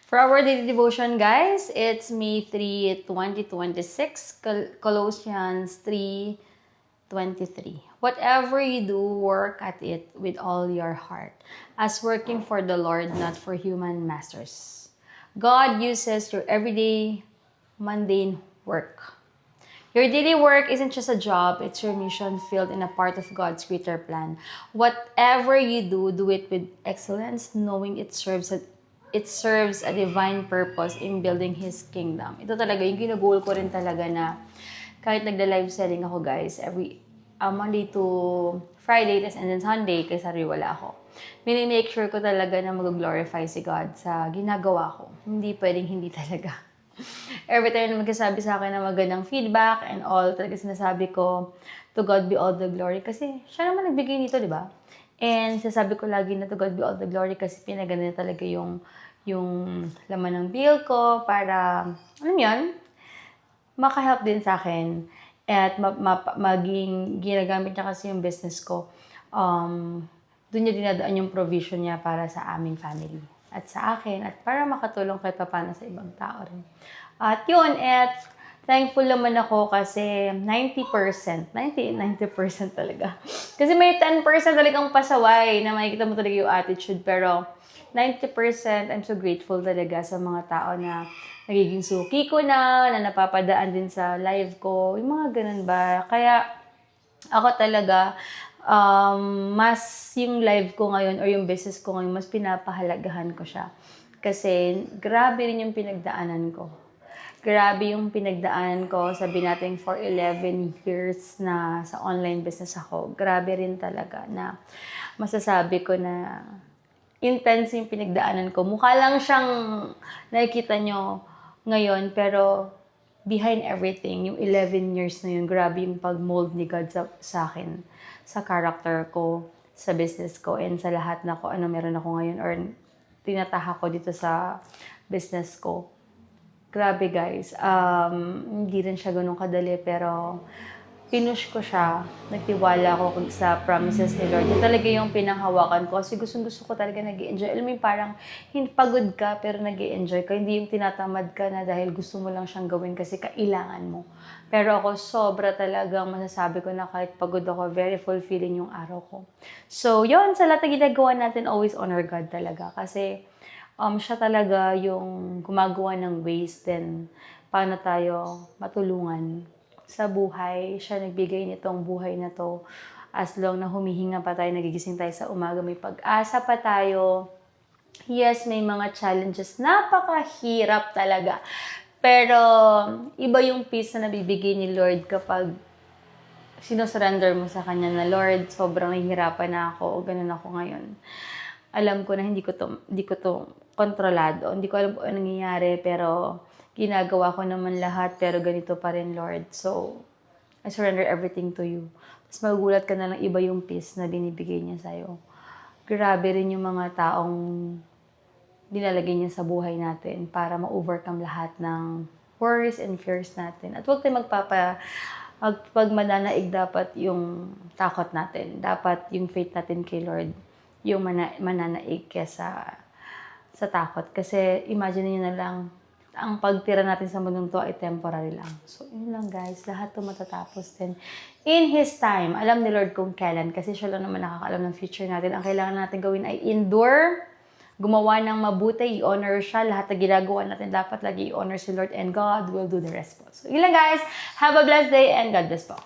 For our daily devotion, guys, it's May 3, 2026, Colossians 3:23. Whatever you do, work at it with all your heart, as working for the Lord, not for human masters. God uses your everyday, mundane work. Your daily work isn't just a job, it's your mission filled in a part of God's greater plan. Whatever you do it with excellence, knowing it serves a divine purpose in building His kingdom. Ito talaga, yung ginugol ko rin talaga na kahit nagda-live selling ako, guys, every Monday to Friday, and then Sunday, kay sorry, wala ako. Minimake sure ko talaga na mag-glorify si God sa ginagawa ko. Hindi pwedeng hindi talaga. Every time na magkasabi sa akin ng magandang feedback and all, talaga sinasabi ko, to God be all the glory. Kasi siya naman nagbigay nito, di ba? And sasabi ko lagi na to God be all the glory kasi pinaganda niya talaga yung laman ng bill ko para, alam yan, makahelp din sa akin. At maging ginagamit niya kasi yung business ko. Doon niya dinadaan yung provision niya para sa aming family at sa akin at para makatulong kahit paano sa ibang tao rin. At yun, at thankful naman ako kasi 90% talaga. Kasi may 10% talagang pasaway na makikita mo talaga yung attitude, pero 90% I'm so grateful talaga sa mga tao na nagiging suki ko na napapadaan din sa live ko, yung mga ganun ba. Kaya ako talaga, mas yung live ko ngayon or yung business ko ngayon, mas pinapahalagahan ko siya. Kasi grabe rin yung pinagdaanan ko. Grabe yung pinagdaanan ko, sabi natin for 11 years na sa online business ako. Grabe rin talaga na masasabi ko na intense yung pinagdaanan ko. Mukha lang siyang nakikita nyo ngayon, pero behind everything, yung 11 years na yun, grabe yung pag-mold ni God sa akin, sa character ko, sa business ko, and sa lahat na ko ano meron ako ngayon or tinataha ko dito sa business ko. Grabe guys, hindi rin siya ganun kadali, pero pinush ko siya, nagtiwala ako sa promises ni Lord. Yun talaga yung pinanghawakan ko kasi gusto ko talaga nag-i-enjoy. Alam mo yung parang pagod ka pero nag-i-enjoy ka. Hindi yung tinatamad ka na dahil gusto mo lang siyang gawin kasi kailangan mo. Pero ako sobra talagang masasabi ko na kahit pagod ako, very fulfilling yung araw ko. So yun, sa lahat na ginagawa natin, always honor God talaga. Kasi siya talaga yung gumagawa ng ways din paano tayo matulungan sa buhay. Siya nagbigay nitong buhay na to. As long na humihinga pa tayo, nagigising tayo sa umaga, may pag-asa pa tayo. Yes, may mga challenges. Napakahirap talaga. Pero iba yung peace na nabibigay ni Lord kapag sinosurrender mo sa Kanya na, Lord, sobrang nahihirapan na ako o ganun ako ngayon. Alam ko na hindi ko to kontrolado. Hindi ko alam kung ano nangyayari, pero ginagawa ko naman lahat, pero ganito pa rin, Lord. So, I surrender everything to you. Tapos magugulat ka na lang iba yung peace na binibigay niya sa'yo. Grabe rin yung mga taong nilalagay niya sa buhay natin para ma-overcome lahat ng worries and fears natin. At huwag tayo pag mananaig dapat yung takot natin. Dapat yung faith natin kay Lord yung mananaig kesa sa takot. Kasi imagine niyo na lang, ang pagtira natin sa mundong to ay temporary lang. So, yun lang guys. Lahat to matatapos din. In His time, alam ni Lord kung kailan. Kasi siya lang naman nakakaalam ng future natin. Ang kailangan natin gawin ay endure, gumawa ng mabuti, i-honor siya. Lahat na ginagawa natin, dapat lagi i-honor si Lord, and God will do the rest po. So, yun lang guys. Have a blessed day and God bless po.